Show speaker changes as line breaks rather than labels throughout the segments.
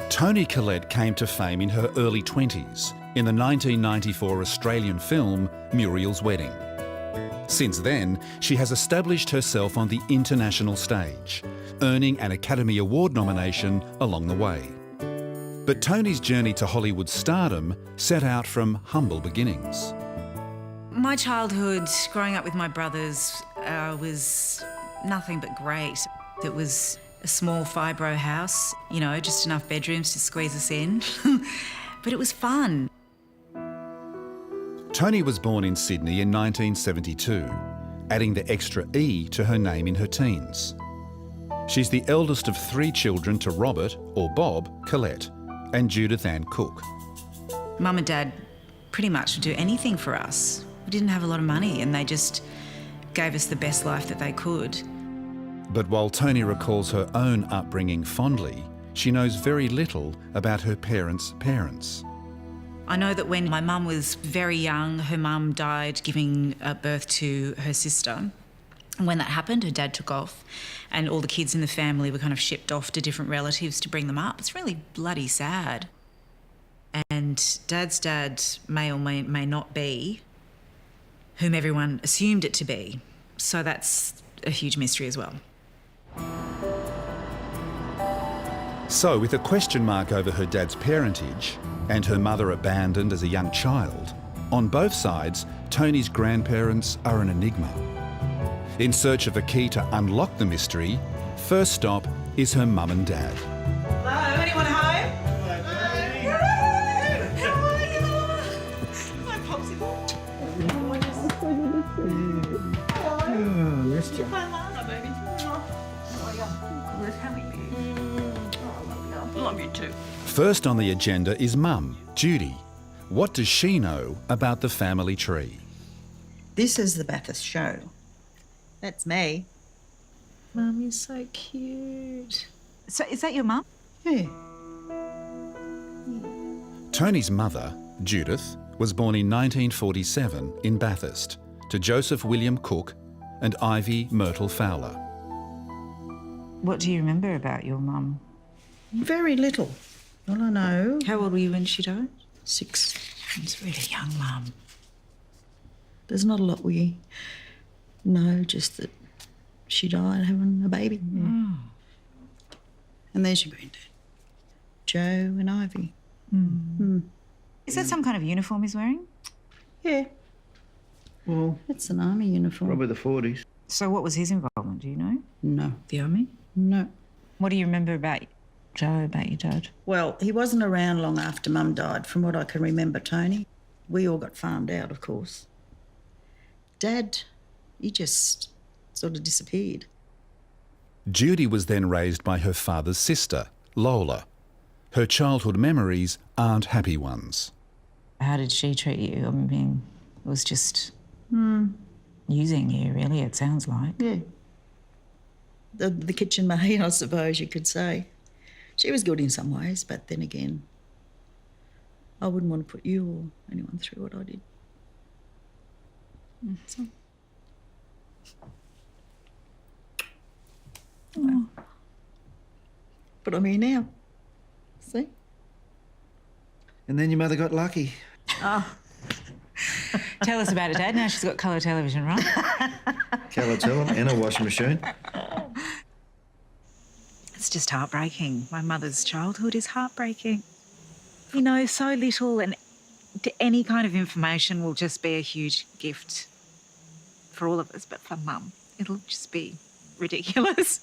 Toni Collette came to fame in her early 20s in the 1994 Australian film Muriel's Wedding. Since then, she has established herself on the international stage, earning an Academy Award nomination along the way. But Toni's journey to Hollywood stardom set out from humble beginnings.
My childhood, growing up with my brothers, was nothing but great. It was a small fibro house, you know, just enough bedrooms to squeeze us in. But it was fun.
Toni was born in Sydney in 1972, adding the extra E to her name in her teens. She's the eldest of 3 children to Robert, or Bob, Collette, and Judith Ann Cook.
Mum and Dad pretty much would do anything for us. We didn't have a lot of money and they just gave us the best life that they could.
But while Toni recalls her own upbringing fondly, she knows very little about her parents' parents.
I know that when my mum was very young, her mum died giving birth to her sister. And when that happened, her dad took off and all the kids in the family were kind of shipped off to different relatives to bring them up. It's really bloody sad. And Dad's dad may or may not be whom everyone assumed it to be. So that's a huge mystery as well.
So, with a question mark over her dad's parentage and her mother abandoned as a young child, on both sides, Toni's grandparents are an enigma. In search of a key to unlock the mystery, first stop is her mum and dad.
Hello, anyone home? Hello. How are you? My popsicle.
Oh, missed you.
Hi, baby. How are you? Love you too.
First on the agenda is Mum, Judy. What does she know about the family tree?
This is the Bathurst show. That's me.
Mum, you're so cute. So is that your mum?
Yeah.
Toni's mother, Judith, was born in 1947 in Bathurst to Joseph William Cook and Ivy Myrtle Fowler.
What do you remember about your mum?
Very little. All I know,
How old were you when she died?
6.
It's a really young mum.
There's not a lot we know, just that she died having a baby. Yeah.
Mm.
And there's your granddad, Joe and Ivy.
Is that some kind of uniform he's wearing?
Yeah,
Well,
it's an army uniform.
probably the 40s.
So what was his involvement, do you know?
No,
The army?
no.
What do you remember about Joe, about your dad?
Well, he wasn't around long after Mum died, from what I can remember, Toni. We all got farmed out, of course. Dad, he just sort of disappeared.
Judy was then raised by her father's sister, Lola. Her childhood memories aren't happy ones.
How did she treat you? I mean, it was just using you, really, it sounds like.
Yeah. The kitchen maid, I suppose you could say. She was good in some ways, but then again, I wouldn't want to put you or anyone through what I did. So. Oh. But I'm here now. See?
And then your mother got lucky.
Tell us about it, Dad. Now she's got colour television, right?
Colour television and a washing machine.
It's just heartbreaking. My mother's childhood is heartbreaking. You know, so little, and any kind of information will just be a huge gift for all of us, but for Mum, it'll just be ridiculous.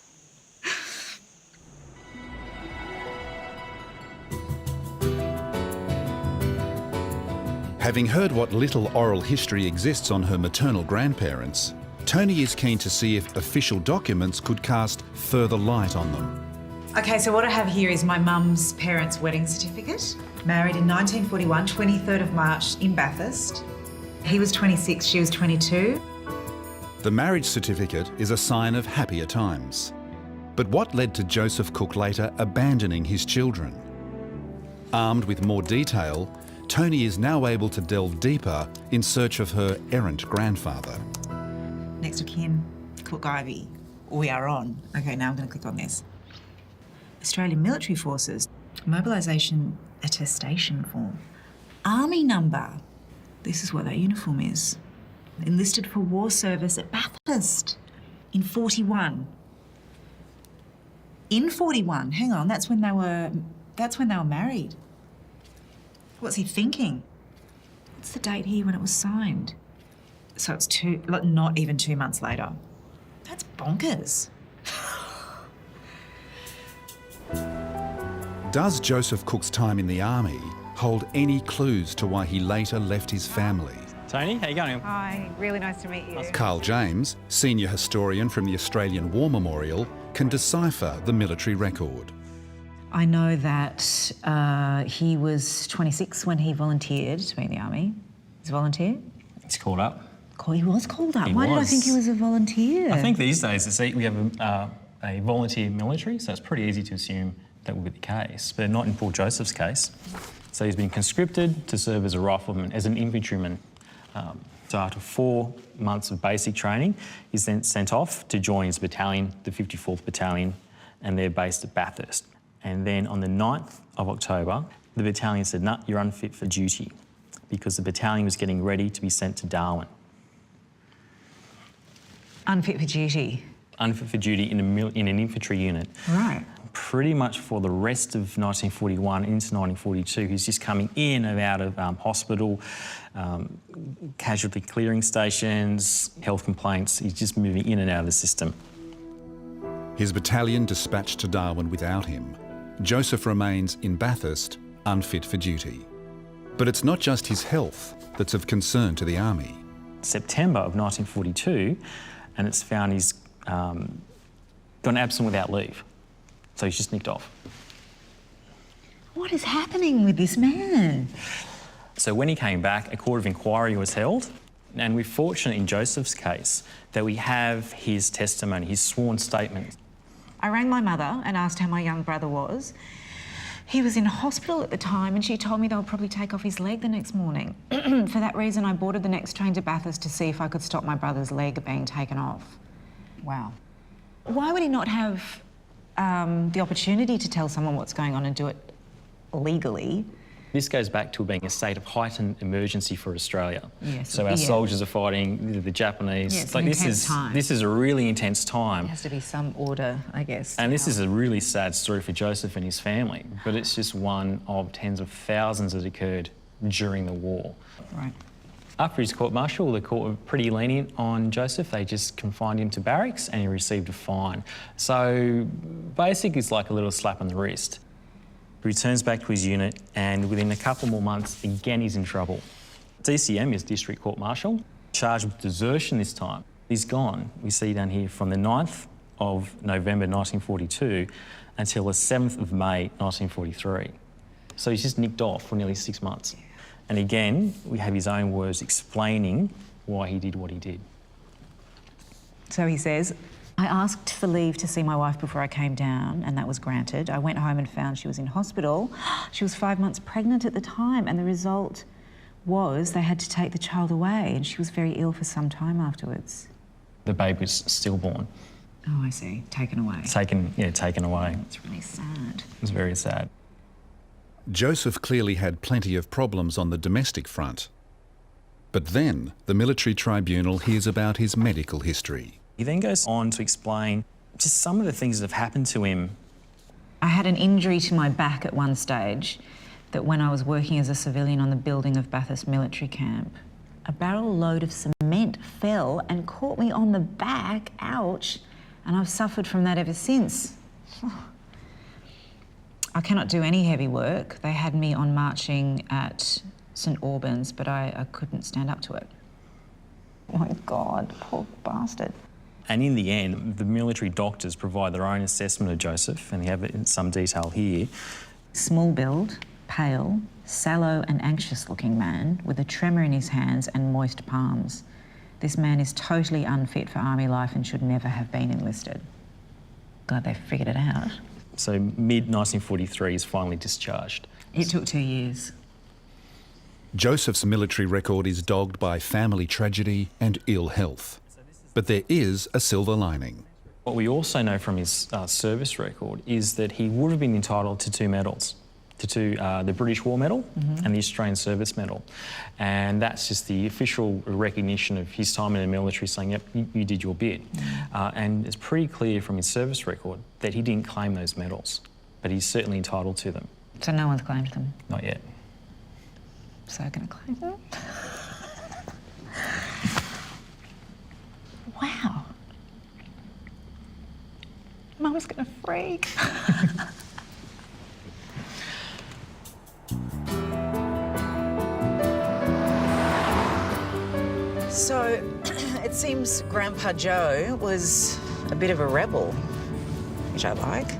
Having heard what little oral history exists on her maternal grandparents, Toni is keen to see if official documents could cast further light on them.
Okay, so what I have here is my mum's parents' wedding certificate. Married in 1941, 23rd of March in Bathurst. He was 26, she was 22.
The marriage certificate is a sign of happier times. But what led to Joseph Cook later abandoning his children? Armed with more detail, Toni is now able to delve deeper in search of her errant grandfather.
Next of kin, Cook Ivy. We are on. Okay, now I'm going to click on this. Australian Military Forces. Mobilisation attestation form. Army number. This is what that uniform is. Enlisted for war service at Bathurst in 41. In 41, hang on, that's when they were married. What's he thinking? What's the date here when it was signed? So it's not even 2 months later. That's bonkers.
Does Joseph Cook's time in the army hold any clues to why he later left his family?
Tony, how you going?
Hi, really nice to meet you.
Carl James, senior historian from the Australian War Memorial, can decipher the military record.
I know that he was 26 when he volunteered to be in the army. He's a volunteer?
He's called up.
He was called up.
He
Why did I
was.
think he was a volunteer?
I think these days we have a volunteer military, so it's pretty easy to assume that will be the case, but not in Paul Joseph's case. So he's been conscripted to serve as a rifleman, as an infantryman. So after 4 months of basic training, he's then sent off to join his battalion, the 54th Battalion, and they're based at Bathurst. And then on the 9th of October, the battalion said, "No, you're unfit for duty," because the battalion was getting ready to be sent to Darwin.
Unfit for duty.
Unfit for duty in an infantry unit.
Right.
Pretty much for the rest of 1941 into 1942, he's just coming in and out of hospital, casualty clearing stations, health complaints. He's just moving in and out of the system.
His battalion dispatched to Darwin without him. Joseph remains in Bathurst, unfit for duty. But it's not just his health that's of concern to the army.
September of 1942, and it's found he's gone absent without leave. So he's just nicked off.
What is happening with this man?
So when he came back, a court of inquiry was held, and we're fortunate in Joseph's case that we have his testimony, his sworn statement.
I rang my mother and asked how my young brother was. He was in hospital at the time and she told me they'll probably take off his leg the next morning. For that reason, I boarded the next train to Bathurst to see if I could stop my brother's leg being taken off. Wow. Why would he not have the opportunity to tell someone what's going on and do it legally?
This goes back to being a state of heightened emergency for Australia.
Yes.
So our soldiers are fighting the Japanese.
Yeah, it's an intense time.
This is a really intense time.
There has to be some order, I guess.
And this is a really sad story for Joseph and his family, but it's just one of tens of thousands that occurred during the war.
Right.
After his court-martial, the court were pretty lenient on Joseph. They just confined him to barracks and he received a fine. So basically it's like a little slap on the wrist. He returns back to his unit and within a couple more months, again he's in trouble. DCM is District Court Martial, charged with desertion this time. He's gone, we see down here, from the 9th of November 1942 until the 7th of May 1943. So he's just nicked off for nearly 6 months. And again, we have his own words explaining why he did what he did.
So he says, I asked for leave to see my wife before I came down, and that was granted. I went home and found she was in hospital. She was 5 months pregnant at the time, and the result was they had to take the child away, and she was very ill for some time afterwards.
The baby was stillborn.
Oh, I see. Taken away.
Taken away.
It's really sad.
It was very sad.
Joseph clearly had plenty of problems on the domestic front. But then the military tribunal hears about his medical history.
He then goes on to explain just some of the things that have happened to him.
I had an injury to my back at one stage that when I was working as a civilian on the building of Bathurst military camp, a barrel load of cement fell and caught me on the back, ouch, and I've suffered from that ever since. I cannot do any heavy work. They had me on marching at St Albans, but I couldn't stand up to it. Oh my God, poor bastard.
And in the end, the military doctors provide their own assessment of Joseph, and they have it in some detail here.
Small build, pale, sallow and anxious-looking man with a tremor in his hands and moist palms. This man is totally unfit for army life and should never have been enlisted. Glad they figured it out.
So mid-1943 he's finally discharged.
It took 2 years.
Joseph's military record is dogged by family tragedy and ill health. But there is a silver lining.
What we also know from his service record is that he would have been entitled to 2 medals, the British War Medal and the Australian Service Medal. And that's just the official recognition of his time in the military, saying, yep, you did your bit. And it's pretty clear from his service record that he didn't claim those medals, but he's certainly entitled to them.
So no one's claimed them?
Not yet.
So going to claim them? Wow. Mum's going to freak.
So it seems Grandpa Joe was a bit of a rebel, which I like.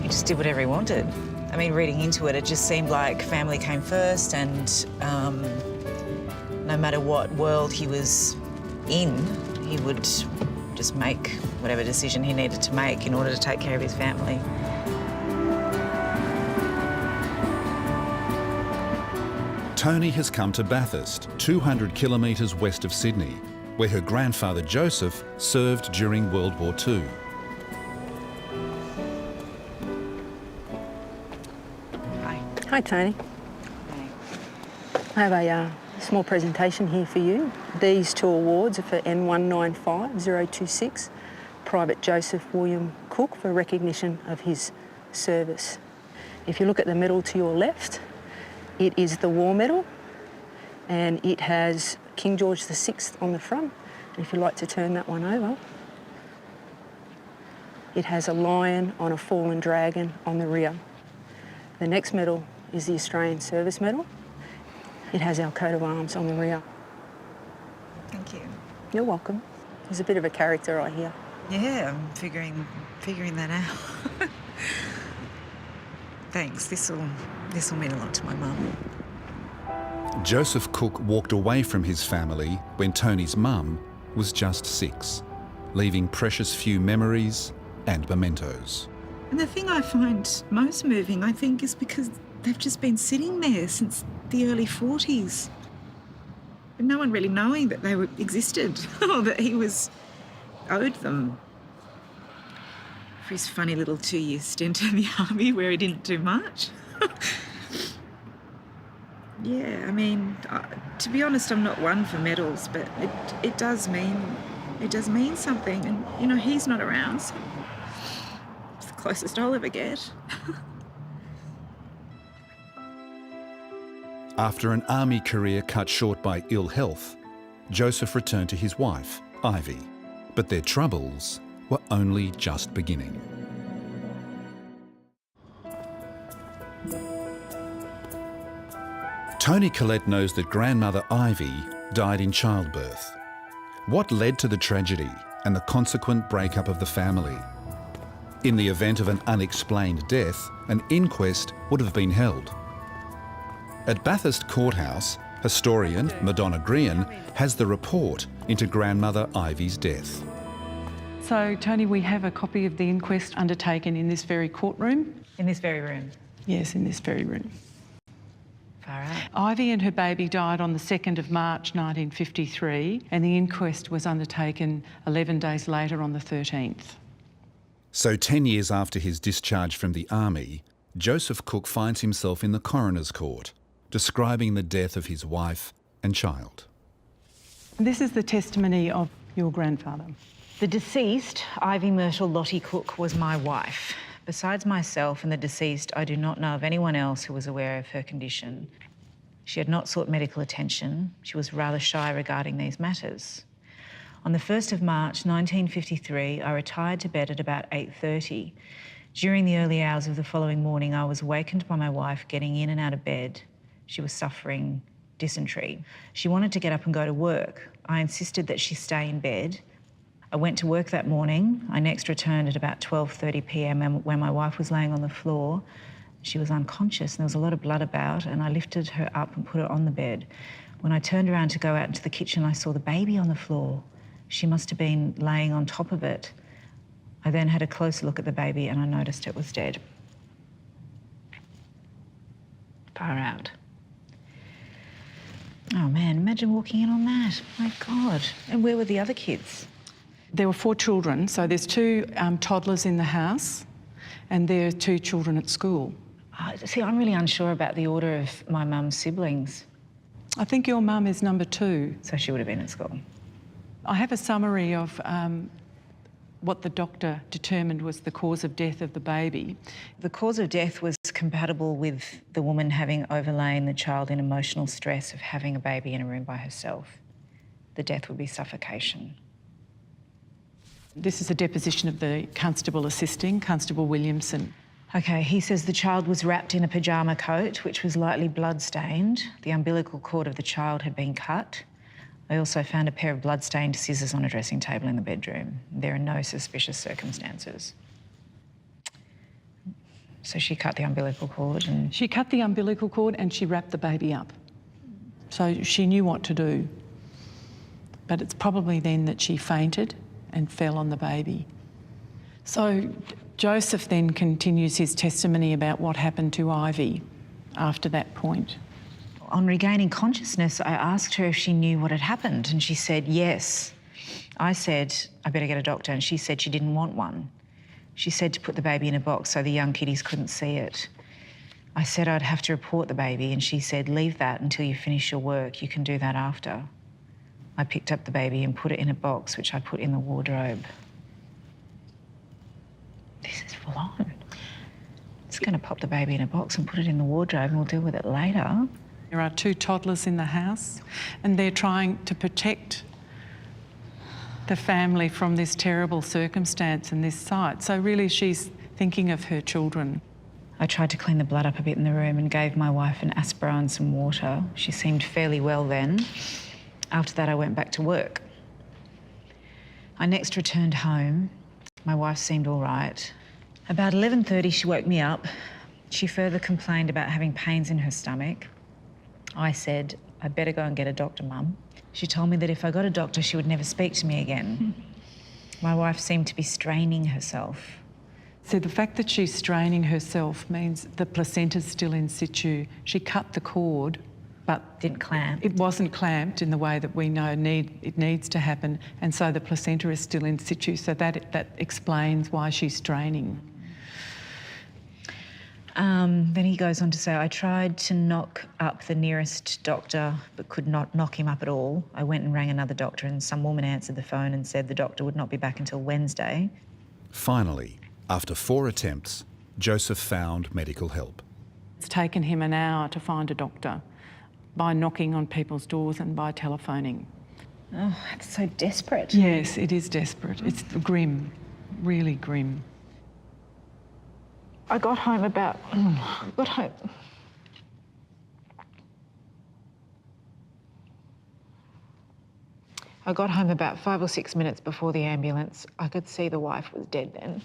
He just did whatever he wanted. I mean, reading into it, it just seemed like family came first, and no matter what world he was in, he would just make whatever decision he needed to make in order to take care of his family.
Toni has come to Bathurst, 200 kilometres west of Sydney, where her grandfather Joseph served during World War II.
Hi, Toni. I have a small presentation here for you. These 2 awards are for N195026, Private Joseph William Cook, for recognition of his service. If you look at the medal to your left, it is the War Medal, and it has King George VI on the front. And if you'd like to turn that one over, it has a lion on a fallen dragon on the rear. The next medal is the Australian Service Medal. It has our coat of arms on the rear.
Thank you.
You're welcome. He's a bit of a character, I hear.
Yeah, I'm figuring that out. Thanks. This will mean a lot to my mum.
Joseph Cook walked away from his family when Toni's mum was just 6, leaving precious few memories and mementos.
And the thing I find most moving, I think, is because they've just been sitting there since the early 40s. And no one really knowing that they existed or that he owed them for his funny little 2-year stint in the army where he didn't do much. Yeah, I mean, to be honest, I'm not one for medals, but it does mean something. And, you know, he's not around, so it's the closest I'll ever get.
After an army career cut short by ill health, Joseph returned to his wife, Ivy, but their troubles were only just beginning. Toni Collette knows that grandmother Ivy died in childbirth. What led to the tragedy and the consequent breakup of the family? In the event of an unexplained death, an inquest would have been held. At Bathurst Courthouse, historian Madonna Grehan has the report into grandmother Ivy's death.
So, Toni, we have a copy of the inquest undertaken in this very courtroom.
In this very room?
Yes, in this very room.
Far out.
Ivy and her baby died on the 2nd of March 1953, and the inquest was undertaken 11 days later on the 13th.
So 10 years after his discharge from the army, Joseph Cook finds himself in the coroner's court, describing the death of his wife and child.
This is the testimony of your grandfather.
The deceased, Ivy Myrtle Lottie Cook, was my wife. Besides myself and the deceased, I do not know of anyone else who was aware of her condition. She had not sought medical attention. She was rather shy regarding these matters. On the 1st of March 1953, I retired to bed at about 8:30. During the early hours of the following morning, I was awakened by my wife getting in and out of bed. She was suffering dysentery. She wanted to get up and go to work. I insisted that she stay in bed. I went to work that morning. I next returned at about 12:30 p.m. when my wife was laying on the floor. She was unconscious and there was a lot of blood about, and I lifted her up and put her on the bed. When I turned around to go out into the kitchen, I saw the baby on the floor. She must have been laying on top of it. I then had a closer look at the baby and I noticed it was dead. Far out. Oh man, imagine walking in on that. My God. And where were the other kids?
There were 4 children, so there's 2 toddlers in the house and there are 2 children at school.
See, I'm really unsure about the order of my mum's siblings.
I think your mum is number 2.
So she would have been at school.
I have a summary of what the doctor determined was the cause of death of the baby.
The cause of death was compatible with the woman having overlain the child in emotional stress of having a baby in a room by herself. The death would be suffocation.
This is a deposition of the constable assisting, Constable Williamson.
Okay, he says the child was wrapped in a pyjama coat, which was lightly blood-stained. The umbilical cord of the child had been cut. I also found a pair of blood-stained scissors on a dressing table in the bedroom. There are no suspicious circumstances. So she cut the umbilical cord and...
She cut the umbilical cord and she wrapped the baby up. So she knew what to do. But it's probably then that she fainted and fell on the baby. So Joseph then continues his testimony about what happened to Ivy after that point.
On regaining consciousness, I asked her if she knew what had happened, and she said yes. I said, I better get a doctor, and she said she didn't want one. She said to put the baby in a box so the young kiddies couldn't see it. I said I'd have to report the baby, and she said, leave that until you finish your work. You can do that after. I picked up the baby and put it in a box, which I put in the wardrobe. This is full on. It's going to pop the baby in a box and put it in the wardrobe, and we'll deal with it later.
There are 2 toddlers in the house and they're trying to protect the family from this terrible circumstance and this site. So really she's thinking of her children.
I tried to clean the blood up a bit in the room and gave my wife an aspirin and some water. She seemed fairly well then. After that, I went back to work. I next returned home. My wife seemed all right. About 11:30, she woke me up. She further complained about having pains in her stomach. I said, I'd better go and get a doctor, Mum. She told me that if I got a doctor, she would never speak to me again. My wife seemed to be straining herself.
So the fact that she's straining herself means the placenta's still in situ. She cut the cord, but
Didn't clamp.
it wasn't clamped in the way that we know it needs to happen, and so the placenta is still in situ, so that explains why she's straining.
Then he goes on to say, I tried to knock up the nearest doctor but could not knock him up at all. I went and rang another doctor and some woman answered the phone and said the doctor would not be back until Wednesday.
Finally, after 4 attempts, Joseph found medical help.
It's taken him an hour to find a doctor by knocking on people's doors and by telephoning.
Oh, that's so desperate.
Yes, it is desperate. It's grim, really grim.
I got home about... I got home about 5 or 6 minutes before the ambulance. I could see the wife was dead then.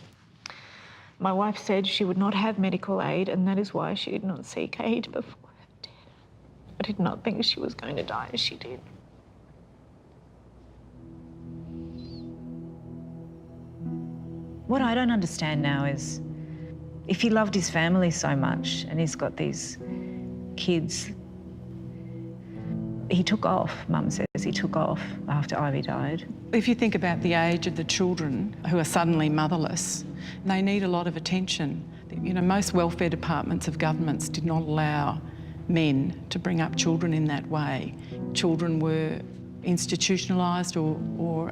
My wife said she would not have medical aid and that is why she did not seek aid before her death. I did not think she was going to die as she did. What I don't understand now is if he loved his family so much and he's got these kids, he took off, Mum says, he took off after Ivy died.
If you think about the age of the children who are suddenly motherless, they need a lot of attention. You know, most welfare departments of governments did not allow men to bring up children in that way. Children were institutionalised or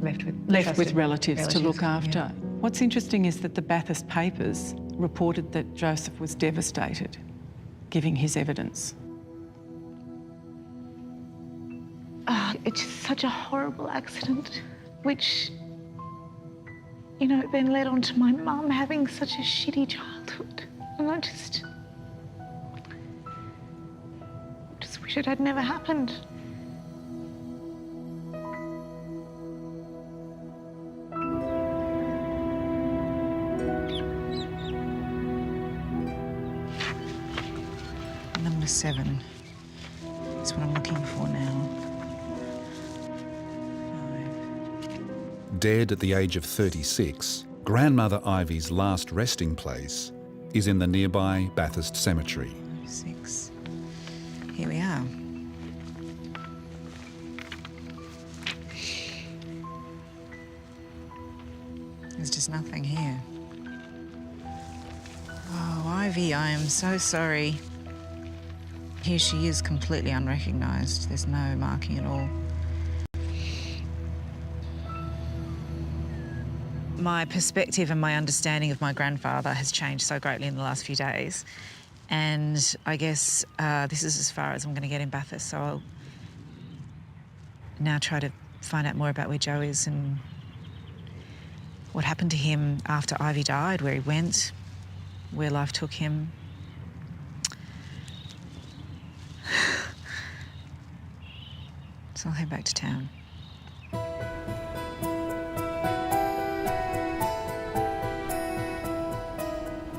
left with relatives to look after.
Yeah.
What's interesting is that the Bathurst papers reported that Joseph was devastated, giving his evidence.
It's just such a horrible accident, which, you know, then led on to my mum having such a shitty childhood. And I just wish it had never happened. Number 7 is what I'm looking for now.
Dead at the age of 36, grandmother Ivy's last resting place is in the nearby Bathurst Cemetery.
6. Here we are.
There's just nothing here. Oh, Ivy, I am so sorry. Here she is, completely unrecognised. There's no marking at all. My perspective and my understanding of my grandfather has changed so greatly in the last few days. And I guess this is as far as I'm going to get in Bathurst, so I'll now try to find out more about where Joe is and what happened to him after Ivy died, where he went, where life took him. So I'll head back to town.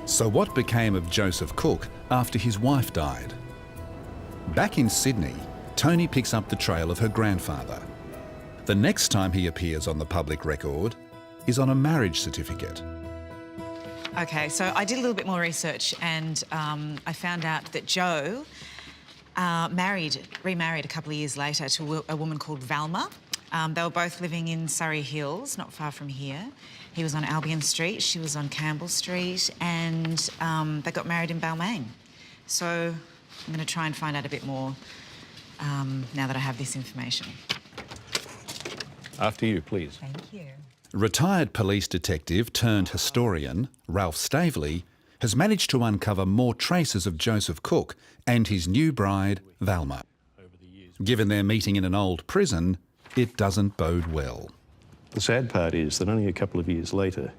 So what became of Joseph Cook after his wife died? Back in Sydney, Toni picks up the trail of her grandfather. The next time he appears on the public record is on a marriage certificate.
Okay, so I did a little bit more research and I found out that Joe remarried a couple of years later to a woman called Valma. They were both living in Surrey Hills, not far from here. He was on Albion Street, she was on Campbell Street, and they got married in Balmain. So I'm going to try and find out a bit more now that I have this information.
After you, please.
Thank you.
Retired police detective turned historian, Ralph Staveley, has managed to uncover more traces of Joseph Cook and his new bride, Valma. Given their meeting in an old prison, it doesn't bode well.
The sad part is that only a couple of years later,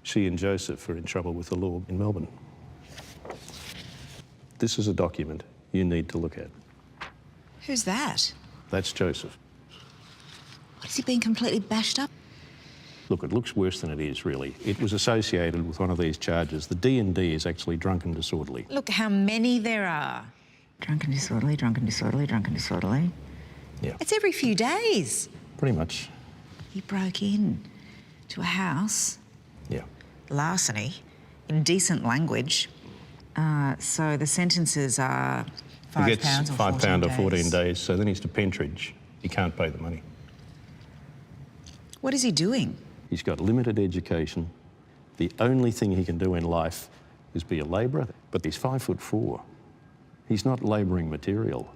she and Joseph are in trouble with the law in Melbourne. This is a document you need to look at.
Who's that?
That's Joseph.
Has he been completely bashed up?
Look, it looks worse than it is, really. It was associated with one of these charges. The D&D is actually drunken disorderly.
Look how many there are. Drunken disorderly, drunken disorderly, drunken disorderly.
Yeah.
It's every few days.
Pretty much.
He broke in to a house.
Yeah.
Larceny, indecent language. So the sentences are £5
He gets
or
£5 or 14
days.
days, so then he's to Pentridge. He can't pay the money.
What is he doing?
He's got limited education. The only thing he can do in life is be a labourer. But he's 5'4". He's not labouring material.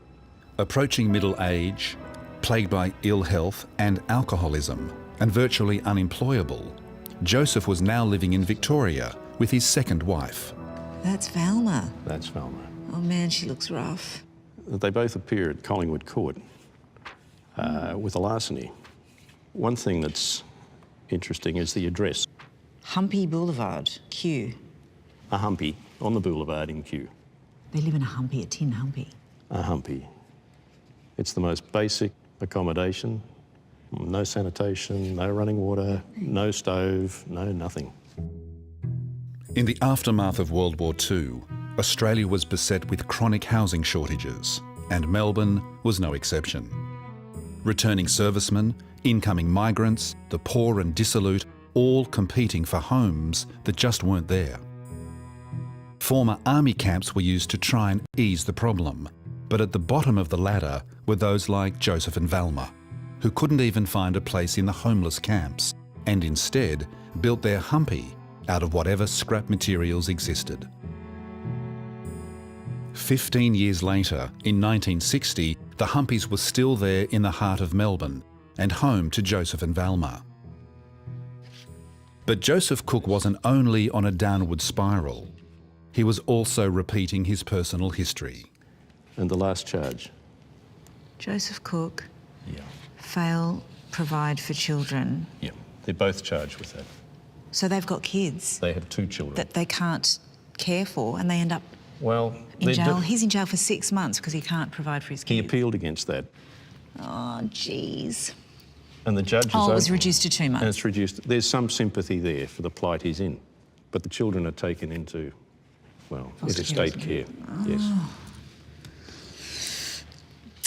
Approaching middle age, plagued by ill health and alcoholism, and virtually unemployable, Joseph was now living in Victoria with his second wife.
That's Valma.
That's Valma.
Oh man, she looks rough.
They both appear at Collingwood Court with a larceny. One thing that's interesting is the address.
Humpy Boulevard, Kew.
A humpy on the boulevard in Kew.
They live in a humpy, a tin humpy.
A humpy. It's the most basic accommodation. No sanitation, no running water, no stove, no nothing.
In the aftermath of World War II, Australia was beset with chronic housing shortages, and Melbourne was no exception. Returning servicemen, incoming migrants, the poor and dissolute, all competing for homes that just weren't there. Former army camps were used to try and ease the problem, but at the bottom of the ladder were those like Joseph and Valma, who couldn't even find a place in the homeless camps, and instead built their humpy out of whatever scrap materials existed. 15 years later, in 1960, the humpies were still there in the heart of Melbourne and home to Joseph and Valma. But Joseph Cook wasn't only on a downward spiral. He was also repeating his personal history.
And the last charge?
Joseph Cook.
Yeah.
Fail, provide for children.
Yeah. They're both charged with that.
So they've got kids
They have 2 children.
that they can't care for and they end up
Well,
in jail. He's in jail for 6 months because he can't provide for his
he
kids.
appealed against that.
Oh, jeez.
And the judge is
Oh, it was
open.
reduced to 2 months.
And it's reduced. There's some sympathy there for the plight he's in. But the children are taken into, well, interstate care. Yes.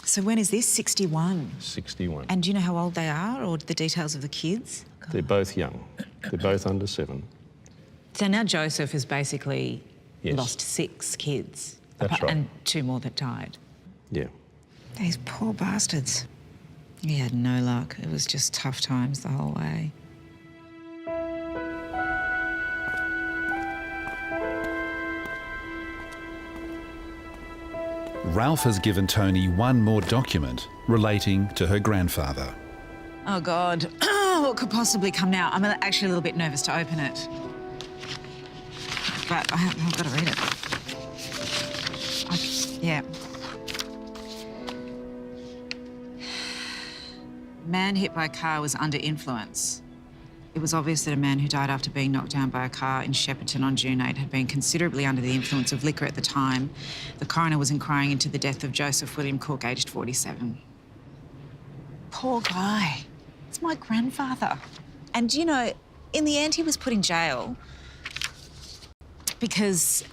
So when is this? 61?
61.
And do you know how old they are or the details of the kids?
They're both young. They're both under 7.
So now Joseph has basically
Yes.
lost 6 kids.
That's right.
And 2 more that died.
Yeah.
These poor bastards. He had no luck. It was just tough times the whole way.
Ralph has given Toni one more document relating to her grandfather.
Oh, God. What could possibly come now? I'm actually a little bit nervous to open it. But I've got to read it. Yeah. Man hit by a car was under influence. It was obvious that a man who died after being knocked down by a car in Shepparton on June 8 had been considerably under the influence of liquor at the time. The coroner was inquiring into the death of Joseph William Cook, aged 47. Poor guy. It's my grandfather. And, you know, in the end, he was put in jail because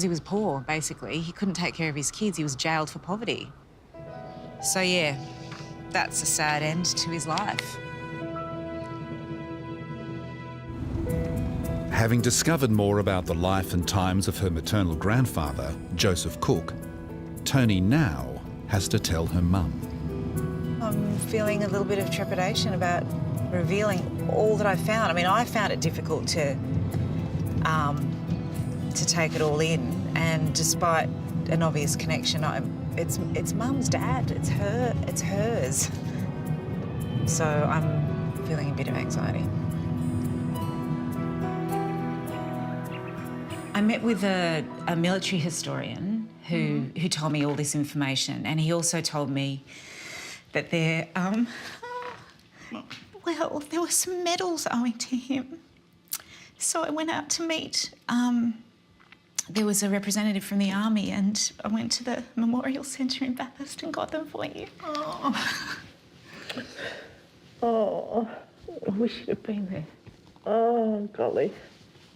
he was poor, basically. He couldn't take care of his kids. He was jailed for poverty. So, yeah, that's a sad end to his life.
Having discovered more about the life and times of her maternal grandfather, Joseph Cook, Toni now has to tell her mum.
I'm feeling a little bit of trepidation about revealing all that I found. I mean, I found it difficult to take it all in, and despite an obvious connection, it's Mum's dad. It's hers. So I'm feeling a bit of anxiety. I met with a military historian who told me all this information, and he also told me that there were some medals owing to him. So I went out to meet. There was a representative from the army, and I went to the Memorial Centre in Bathurst and got them for you.
Oh, I wish you'd have been there. Oh, golly.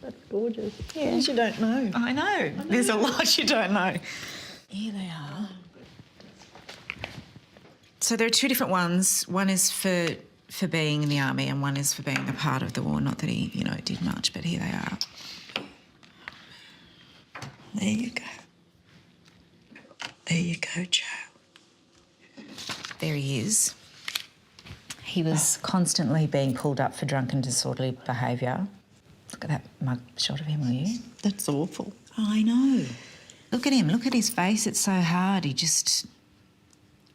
That's gorgeous.
Yeah, you don't know.
I know. There's a lot you don't know. Here they are. So there are two different ones. One is for being in the army, and one is for being a part of the war. Not that he, did much, but here they are.
There you go. There you go, Joe.
There he is. He was constantly being pulled up for drunken disorderly behaviour. Look at that mug shot of him, will you?
That's awful.
I know. Look at him. Look at his face. It's so hard. He just...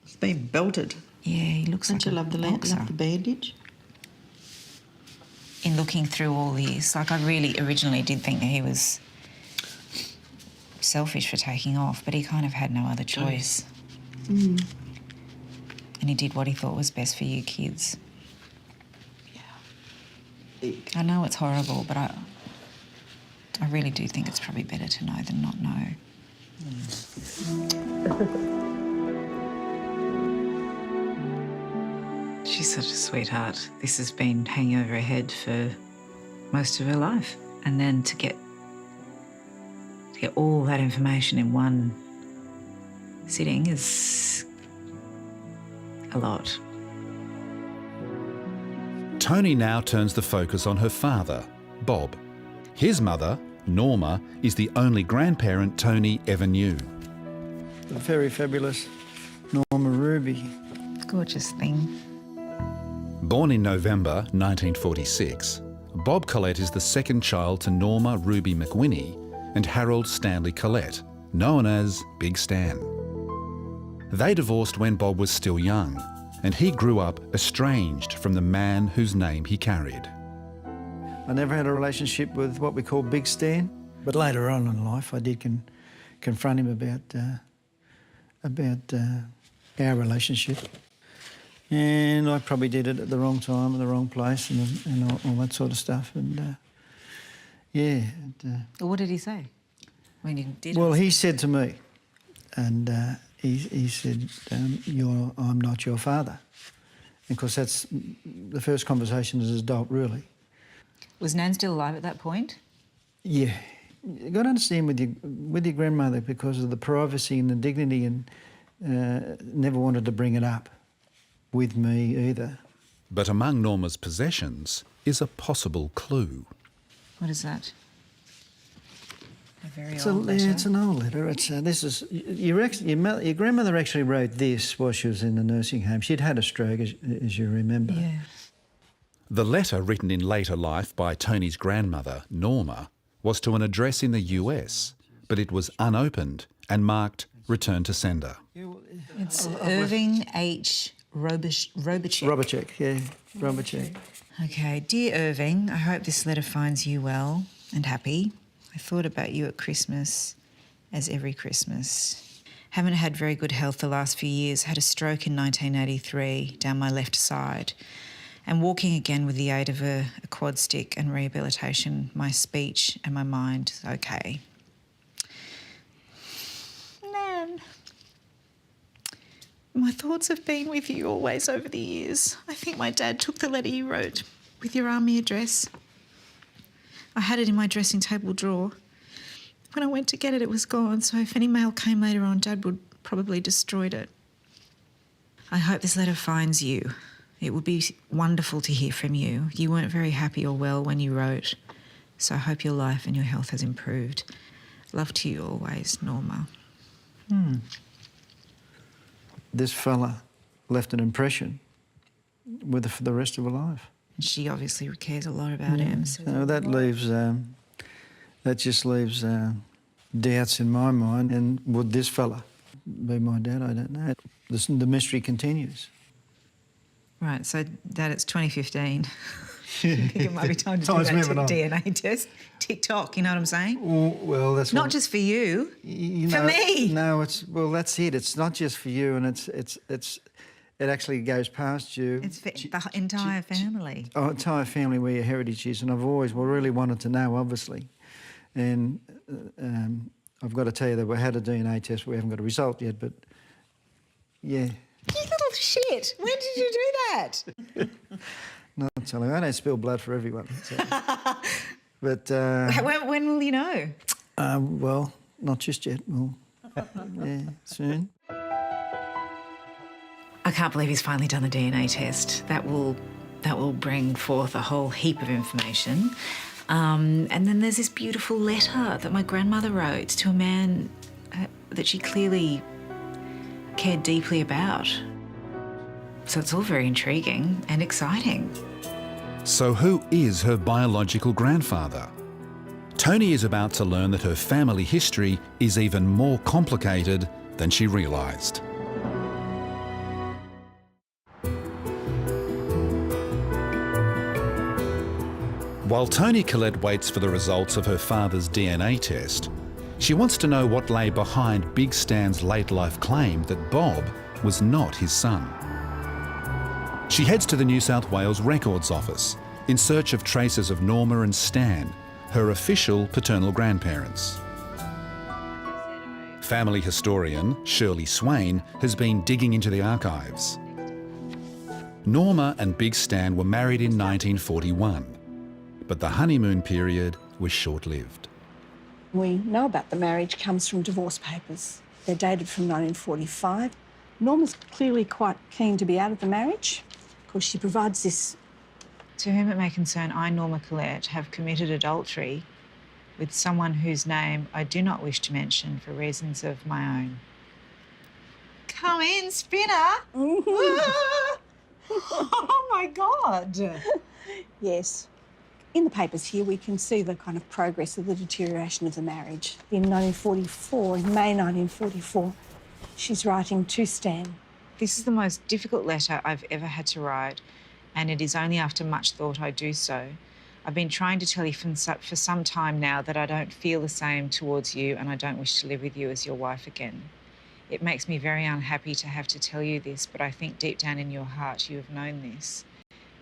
He's been belted.
Yeah, he looks like
Don't you love the
boxer.
love the bandage?
In looking through all this, I really originally did think that he was selfish for taking off, but he kind of had no other choice.
Mm.
And he did what he thought was best for you kids.
Yeah.
I know it's horrible, but I really do think it's probably better to know than not know. She's such a sweetheart. This has been hanging over her head for most of her life. And then to get all that information in one sitting is a lot.
Toni now turns the focus on her father, Bob. His mother, Norma, is the only grandparent Toni ever knew.
The very fabulous Norma Ruby.
Gorgeous thing.
Born in November 1946, Bob Collette is the second child to Norma Ruby McWhinney and Harold Stanley Collette, known as Big Stan. They divorced when Bob was still young, and he grew up estranged from the man whose name he carried.
I never had a relationship with what we call Big Stan, but later on in life I did confront him about our relationship. And I probably did it at the wrong time, in the wrong place, and all that sort of stuff. And
What did he say when you did
well,
it?
he said to me, and he said, I'm not your father. And of course, that's the first conversation as an adult, really.
Was Nan still alive at that point?
Yeah. You've got to understand with your grandmother, because of the privacy and the dignity, and never wanted to bring it up with me either.
But among Norma's possessions is a possible clue.
What is that? A very
It's
old letter.
It's an old letter. It's this is your grandmother actually wrote this while she was in the nursing home. She'd had a stroke, as you remember.
Yeah.
The letter, written in later life by Toni's grandmother, Norma, was to an address in the US, but it was unopened and marked returned to sender.
It's Irving H. Robachek.
Robachek, yeah, Robachek.
Okay, dear Irving, I hope this letter finds you well and happy. I thought about you at Christmas, as every Christmas. Haven't had very good health the last few years. Had a stroke in 1983 down my left side. And walking again with the aid of a quad stick and rehabilitation, my speech and my mind is okay. Nan, my thoughts have been with you always over the years. I think my dad took the letter you wrote with your army address. I had it in my dressing table drawer. When I went to get it, it was gone, so if any mail came later on, Dad would probably destroyed it. I hope this letter finds you. It would be wonderful to hear from you. You weren't very happy or well when you wrote, so I hope your life and your health has improved. Love to you always, Norma.
This fella left an impression with her for the rest of her life.
And she obviously cares a lot about him.
So that leaves, that just leaves doubts in my mind. And would this fella be my dad? I don't know. The mystery continues.
Right, so Dad, it's 2015. I think it might be time to do
Time's
that
moving on.
DNA test. TikTok, you know what I'm saying?
Well, that's
Not
what,
just for you,
you
for
know,
me.
No, that's it. It's not just for you, and it actually goes past you.
It's for the entire family.
Oh, entire family where your heritage is, and I've always really wanted to know, obviously, and I've got to tell you that we had a DNA test. We haven't got a result yet, but yeah.
You little shit! When did you do that?
No, I'm telling you, I don't spill blood for everyone. So. But
When will you know?
well, not just yet. Well, yeah, soon.
I can't believe he's finally done the DNA test. That will bring forth a whole heap of information. And then there's this beautiful letter that my grandmother wrote to a man that she clearly cared deeply about. So it's all very intriguing and exciting.
So who is her biological grandfather? Toni is about to learn that her family history is even more complicated than she realised. While Toni Collette waits for the results of her father's DNA test, she wants to know what lay behind Big Stan's late life claim that Bob was not his son. She heads to the New South Wales Records Office in search of traces of Norma and Stan, her official paternal grandparents. Family historian Shirley Swain has been digging into the archives. Norma and Big Stan were married in 1941, but the honeymoon period was short-lived.
We know about the marriage comes from divorce papers. They're dated from 1945. Norma's clearly quite keen to be out of the marriage because she provides this.
To whom it may concern, I, Norma Collette, have committed adultery with someone whose name I do not wish to mention for reasons of my own. Come in, Spinner! Oh, my God!
Yes. In the papers here, we can see the kind of progress of the deterioration of the marriage. In 1944, in May 1944, she's writing to Stan.
This is the most difficult letter I've ever had to write, and it is only after much thought I do so. I've been trying to tell you for some time now that I don't feel the same towards you and I don't wish to live with you as your wife again. It makes me very unhappy to have to tell you this, but I think deep down in your heart you have known this.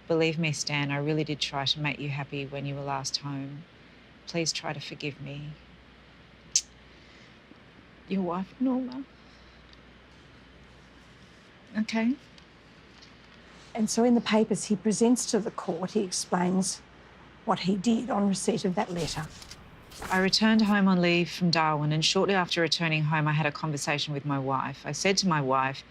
Believe me, Stan, I really did try to make you happy when you were last home. Please try to forgive me. Your wife, Norma. Okay.
And so in the papers he presents to the court, he explains what he did on receipt of that letter.
I returned home on leave from Darwin, and shortly after returning home, I had a conversation with my wife. I said to my wife,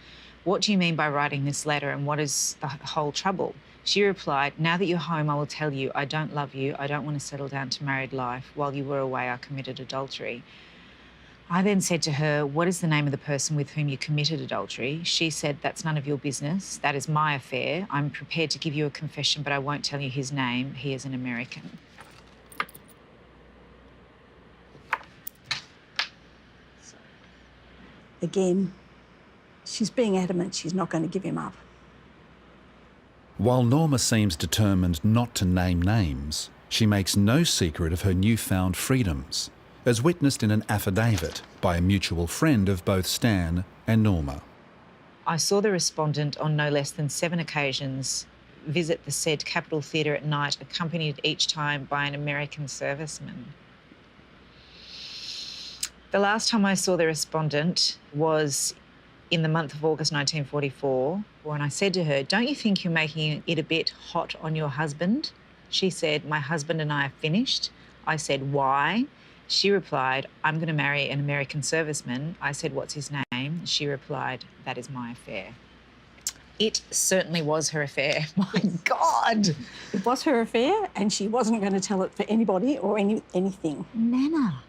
"What do you mean by writing this letter, and what is the whole trouble?" She replied, "Now that you're home, I will tell you, I don't love you. I don't want to settle down to married life. While you were away, I committed adultery." I then said to her, "What is the name of the person with whom you committed adultery?" She said, "That's none of your business. That is my affair. I'm prepared to give you a confession, but I won't tell you his name. He is an American."
Again, she's being adamant she's not going to give him up.
While Norma seems determined not to name names, she makes no secret of her newfound freedoms, as witnessed in an affidavit by a mutual friend of both Stan and Norma.
I saw the respondent on no less than 7 occasions visit the said Capitol Theatre at night, accompanied each time by an American serviceman. The last time I saw the respondent was in the month of August 1944, when I said to her, "Don't you think you're making it a bit hot on your husband?" She said, "My husband and I are finished." I said, "Why?" She replied, "I'm going to marry an American serviceman." I said, "What's his name?" She replied, "That is my affair." It certainly was her affair. My God.
It was her affair, and she wasn't going to tell it for anybody or anything.
Nana.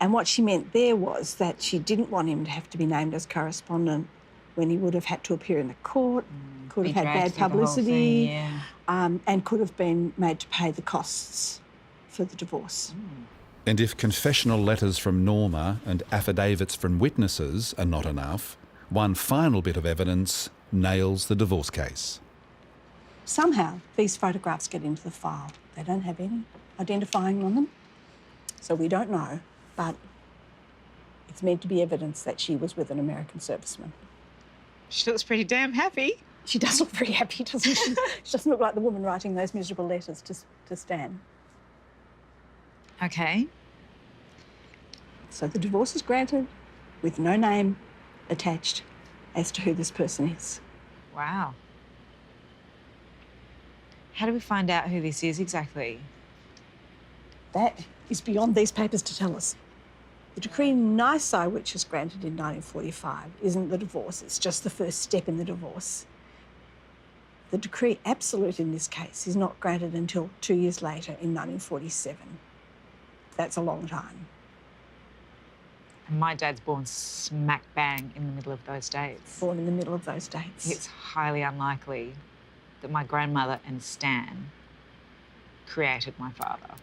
And what she meant there was that she didn't want him to have to be named as correspondent when he would have had to appear in the court, could have had bad publicity, and could have been made to pay the costs for the divorce.
And if confessional letters from Norma and affidavits from witnesses are not enough, one final bit of evidence nails the divorce case.
Somehow, these photographs get into the file. They don't have any identifying on them, so we don't know, but it's meant to be evidence that she was with an American serviceman.
She looks pretty damn happy.
She does look very happy, doesn't she? She doesn't look like the woman writing those miserable letters to Stan.
Okay.
So the divorce is granted with no name attached as to who this person is.
Wow. How do we find out who this is exactly?
That is beyond these papers to tell us. The decree nisi, which was granted in 1945, isn't the divorce, it's just the first step in the divorce. The decree absolute in this case is not granted until 2 years later in 1947. That's a long time.
And my dad's born smack bang in the middle of those dates.
Born in the middle of those dates.
It's highly unlikely that my grandmother and Stan created my father.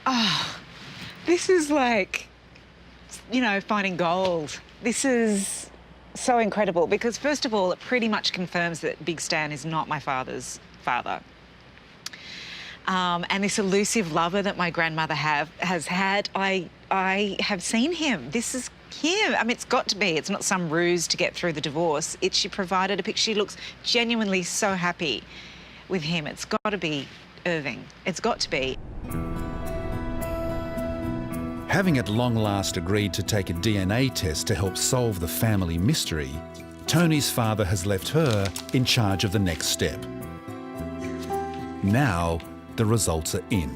Oh, this is like, you know, finding gold. This is so incredible because, first of all, it pretty much confirms that Big Stan is not my father's father. And this elusive lover that my grandmother has had, I have seen him. This is him. I mean, it's got to be. It's not some ruse to get through the divorce. She provided a picture. She looks genuinely so happy with him. It's got to be Irving. It's got to be.
Having at long last agreed to take a DNA test to help solve the family mystery, Toni's father has left her in charge of the next step. Now, the results are in.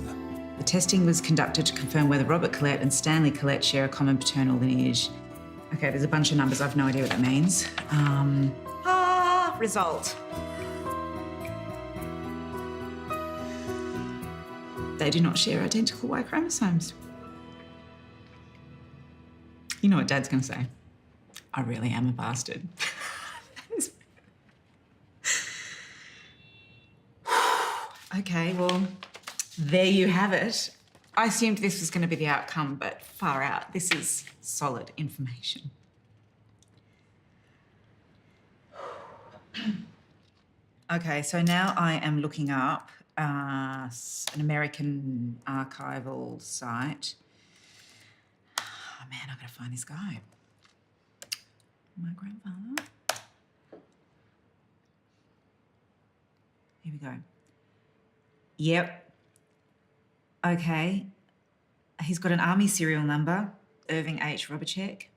The testing was conducted to confirm whether Robert Collette and Stanley Collette share a common paternal lineage. Okay, there's a bunch of numbers. I've no idea what that means. Result. They do not share identical Y chromosomes. You know what Dad's going to say? I really am a bastard. Okay, well, there you have it. I assumed this was going to be the outcome, but far out. This is solid information. Okay, so now I am looking up an American archival site. Oh, man, I've got to find this guy. My grandfather. Here we go. Yep. Okay. He's got an Army serial number, Irving H. Robachek.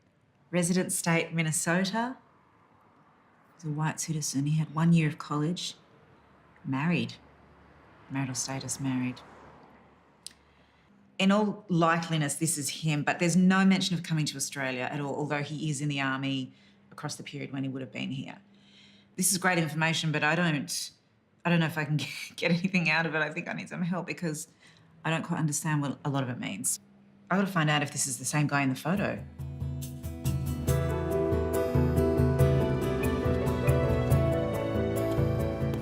Resident state, Minnesota. He's a white citizen. He had 1 year of college. Married. Marital status, married. In all likeliness, this is him, but there's no mention of coming to Australia at all, although he is in the Army across the period when he would have been here. This is great information, but I don't know if I can get anything out of it. I think I need some help because I don't quite understand what a lot of it means. I've got to find out if this is the same guy in the photo.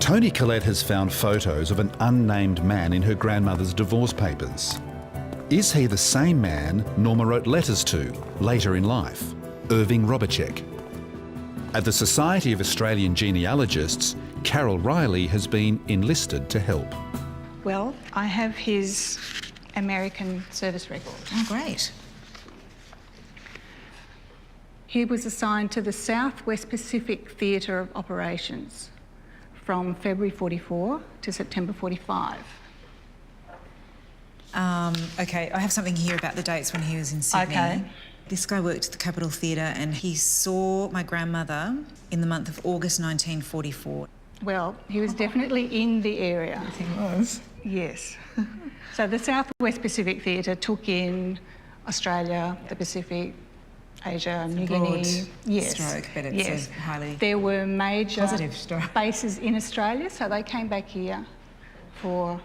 Toni Collette has found photos of an unnamed man in her grandmother's divorce papers. is he the same man Norma wrote letters to later in life, Irving Robicek? At the Society of Australian Genealogists, Carol Riley has been enlisted to help.
Well, I have his American service record.
Oh, great.
He was assigned to the Southwest Pacific Theatre of Operations from February 44 to September 45.
Okay, I have something here about the dates when he was in Sydney.
Okay.
This guy worked at the Capitol Theatre and he saw my grandmother in the month of August 1944.
Well, he was definitely in the area.
He was.
Yes. So the Southwest Pacific Theatre took in Australia, the Pacific, Asia, New Guinea. Yes.
Stroke, but it's a highly
There were major
positive stroke.
bases in Australia, so they came back here for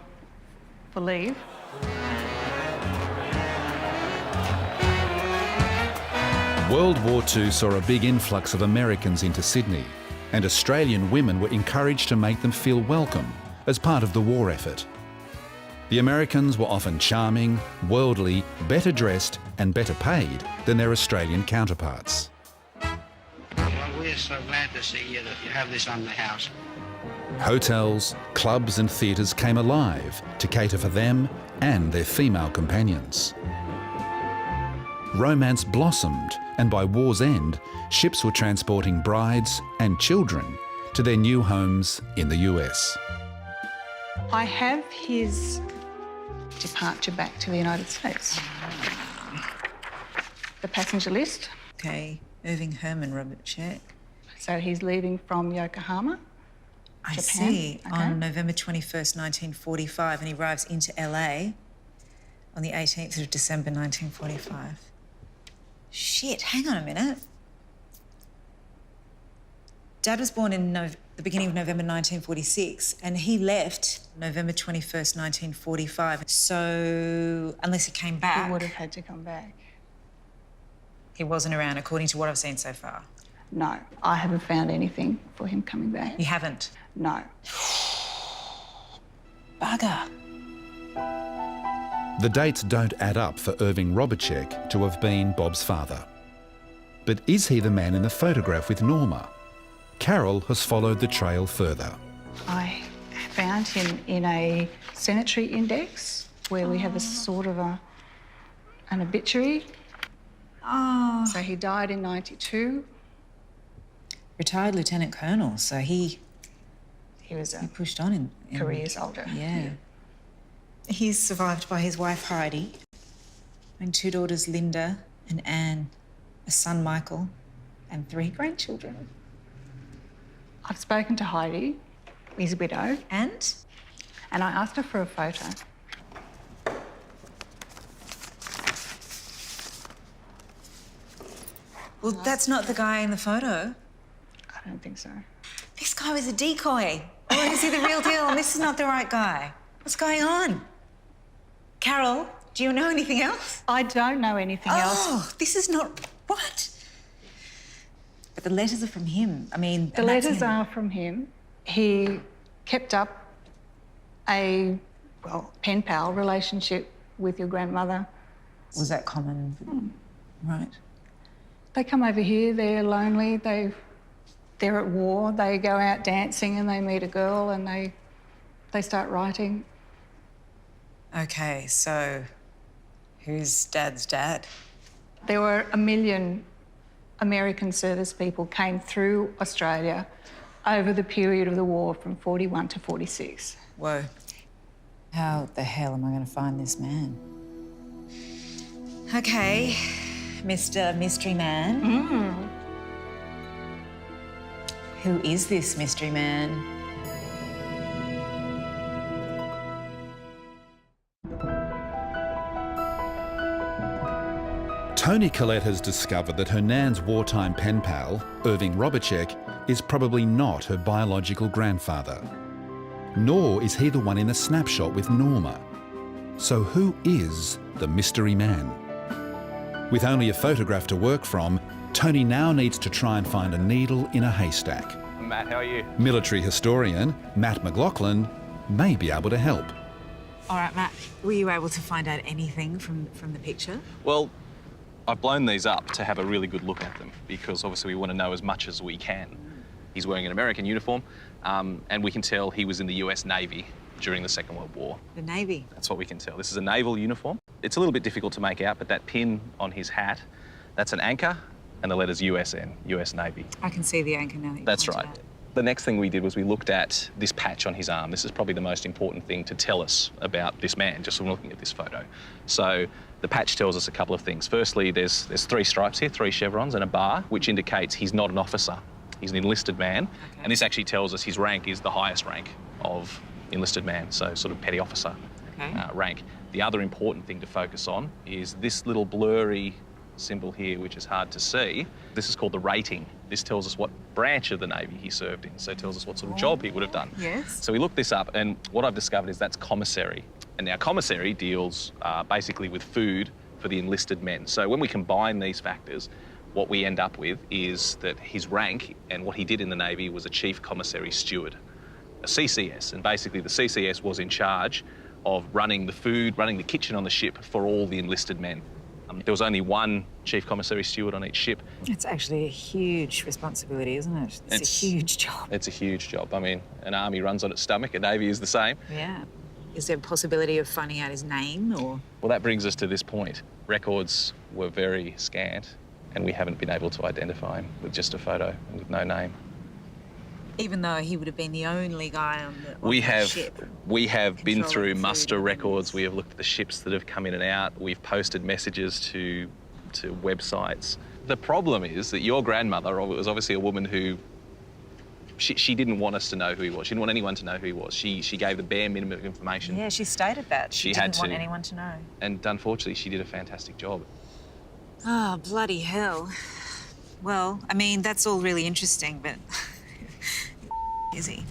leave.
World War II saw a big influx of Americans into Sydney, and Australian women were encouraged to make them feel welcome as part of the war effort. The Americans were often charming, worldly, better dressed and better paid than their Australian counterparts.
Well, we're so glad to see you that you have this on the house.
Hotels, clubs and theatres came alive to cater for them and their female companions. Romance blossomed, and by war's end, ships were transporting brides and children to their new homes in the US.
I have his departure back to the United States. The passenger list.
Okay, Irving Herman Robicek.
So he's leaving from Yokohama,
I
Japan.
see.
Okay.
On November 21st, 1945, and he arrives into LA on the 18th of December, 1945. Shit, hang on a minute. Dad was born in the beginning of November 1946, and he left November 21st, 1945. So, unless he came back...
He would have had to come back.
He wasn't around, according to what I've seen so far.
No, I haven't found anything for him coming back.
You haven't?
No.
Bugger.
The dates don't add up for Irving Robicek to have been Bob's father. But is he the man in the photograph with Norma? Carol has followed the trail further.
I found him in a cemetery index where we have a sort of an obituary.
Oh.
So he died in 92.
Retired Lieutenant Colonel, so he
was
he pushed on in
career soldier.
Yeah. He's survived by his wife Heidi and two daughters Linda and Anne, a son Michael, and 3 grandchildren.
I've spoken to Heidi, his widow.
And
I asked her for a photo.
Well, that's not the guy in the photo.
I don't think so.
This guy was a decoy. Or is he the real deal and this is not the right guy? What's going on? Carol, do you know anything else?
I don't know anything else.
Oh, this is not... What? But the letters are from him. I mean...
The letters are from him. He kept up a, pen pal relationship with your grandmother.
Was that common? Right.
They come over here, they're lonely, they're at war, they go out dancing and they meet a girl and they start writing.
Okay, so who's Dad's dad?
There were 1 million American service people came through Australia over the period of the war from 41 to 46.
Whoa. How the hell am I going to find this man? Okay, Mr. Mystery Man. Who is this mystery man?
Toni Collette has discovered that her nan's wartime pen pal, Irving Robicek, is probably not her biological grandfather. Nor is he the one in the snapshot with Norma. So who is the mystery man? With only a photograph to work from, Toni now needs to try and find a needle in a haystack.
Matt, how are you?
Military historian Matt McLaughlin may be able to help.
All right, Matt, were you able to find out anything from the picture?
Well, I've blown these up to have a really good look at them because obviously we want to know as much as we can. He's wearing an American uniform and we can tell he was in the US Navy during the Second World War.
The Navy?
That's what we can tell. This is a naval uniform. It's a little bit difficult to make out, but that pin on his hat, that's an anchor and the letters USN, US Navy.
I can see the anchor now.
That's right. The next thing we did was we looked at this patch on his arm. This is probably the most important thing to tell us about this man, just from looking at this photo. So the patch tells us a couple of things. Firstly, there's 3 stripes here, 3 chevrons and a bar, which indicates he's not an officer. He's an enlisted man. Okay. And this actually tells us his rank is the highest rank of enlisted man, so sort of petty officer rank. The other important thing to focus on is this little blurry symbol here, which is hard to see. This is called the rating. This tells us what branch of the Navy he served in, so it tells us what sort of job he would have done.
Yes.
So we looked this up, and what I've discovered is that's commissary. And now commissary deals basically with food for the enlisted men. So when we combine these factors, what we end up with is that his rank and what he did in the Navy was a chief commissary steward, a CCS. And basically the CCS was in charge of running the food, running the kitchen on the ship for all the enlisted men. There was only one chief commissary steward on each ship.
It's actually a huge responsibility, isn't it? It's a huge job.
It's a huge job. I mean, an army runs on its stomach, a Navy is the same.
Yeah. Is there a possibility of finding out his name or...?
Well, that brings us to this point. Records were very scant and we haven't been able to identify him with just a photo and with no name.
Even though he would have been the only guy on the ship.
We have been through muster records. We have looked at the ships that have come in and out. We've posted messages to websites. The problem is that your grandmother was obviously a woman who she didn't want us to know who he was. She didn't want anyone to know who he was. She gave the bare minimum of information.
Yeah, she stated that. She didn't want anyone to know.
And unfortunately, she did a fantastic job.
Oh, bloody hell. Well, I mean, that's all really interesting, but... is he?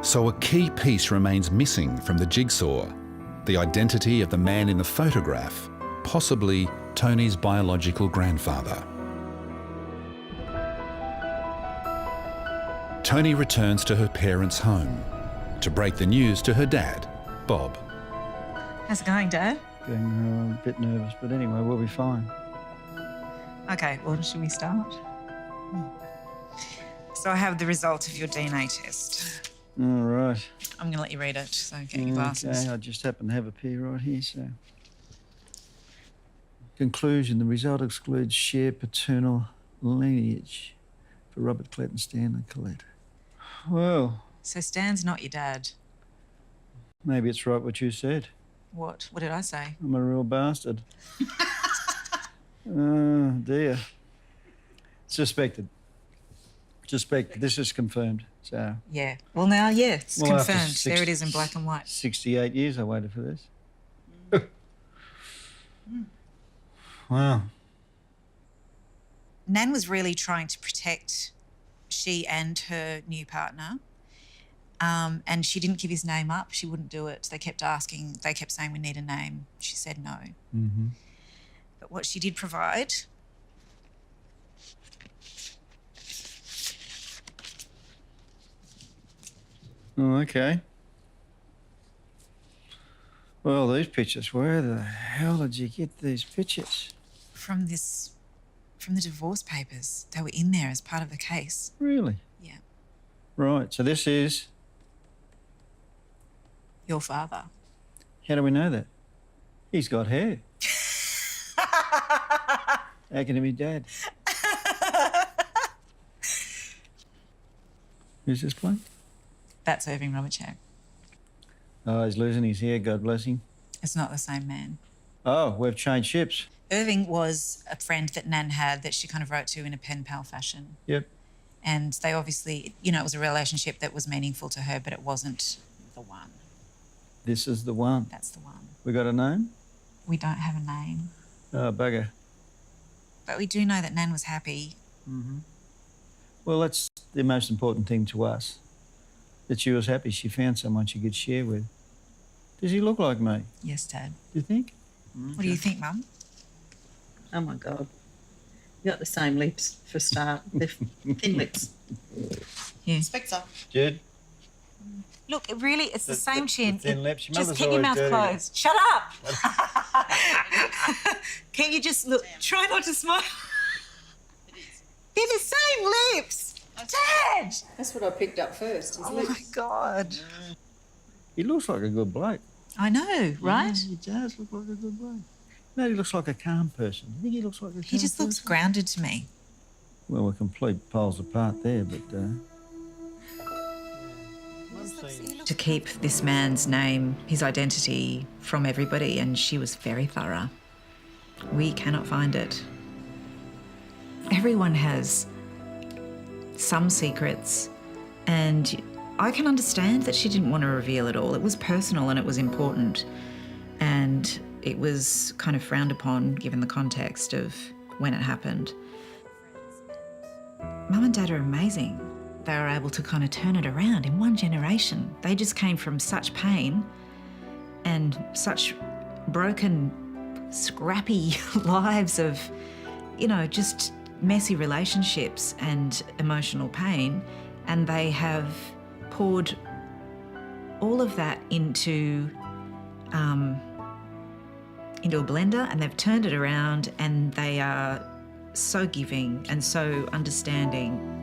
So a key piece remains missing from the jigsaw, the identity of the man in the photograph, possibly Toni's biological grandfather. Toni returns to her parents' home to break the news to her dad, Bob.
How's it going, Dad?
Going a bit nervous, but anyway, we'll be fine.
Okay, well, should we start? So I have the result of your DNA test.
All right.
I'm going to let you read it, so get your glasses.
Okay, I just happen to have a pair right here, so... Conclusion, the result excludes shared paternal lineage for Robert Collette and Toni Collette. Well...
So Stan's not your dad?
Maybe it's right what you said.
What? What did I say?
I'm a real bastard. Oh, dear. Suspected. This is confirmed, so...
Yeah. Well, now, yeah, it's confirmed. There it is in black and white.
68 years I waited for this. Wow.
Nan was really trying to protect she and her new partner. And she didn't give his name up. She wouldn't do it. They kept asking. They kept saying, we need a name. She said no.
Mm-hmm.
But what she did provide...
Oh, okay. Well, these pictures, where the hell did you get these pictures?
From the divorce papers. They were in there as part of the case.
Really?
Yeah.
Right, so this is...
Your father.
How do we know that? He's got hair. How can he be dad? Who's this playing?
That's Irving Robichaux.
Oh, he's losing his hair, God bless him.
It's not the same man.
Oh, we've changed ships.
Irving was a friend that Nan had that she kind of wrote to in a pen pal fashion.
Yep.
And they obviously, you know, it was a relationship that was meaningful to her, but it wasn't the one.
This is the one.
That's the one.
We got a name?
We don't have a name.
Oh, bugger.
But we do know that Nan was happy.
Mm-hmm. Well, that's the most important thing to us. That she was happy she found someone she could share with. Does he look like me?
Yes, Dad.
Do you think?
What do you think, Mum?
Oh, my God. You got the same lips for a start. They're thin lips.
Yeah.
Spectre.
Jude.
Look, it really, it's the same chin.
thin lips. Your
Just
mother's
keep your
always
mouth
dirty.
closed. Shut up. Can you just look? Try not to smile. They're the same lips. Dad!
That's what I picked up first. His
Oh
lips.
my God.
He looks like a good bloke.
I know, right?
Yeah, he does look like a good bloke. No, he looks like a calm person. You think he looks like a calm
He just looks
person?
grounded to me.
Well, we're complete poles apart there, but...
To keep this man's name, his identity from everybody, and she was very thorough. We cannot find it. Everyone has some secrets, and I can understand that she didn't want to reveal it all. It was personal and it was important, and it was kind of frowned upon given the context of when it happened. Mum and Dad are amazing. They were able to kind of turn it around in one generation. They just came from such pain and such broken, scrappy lives of, you know, just messy relationships and emotional pain, and they have poured all of that into a blender, and they've turned it around, and they are so giving and so understanding.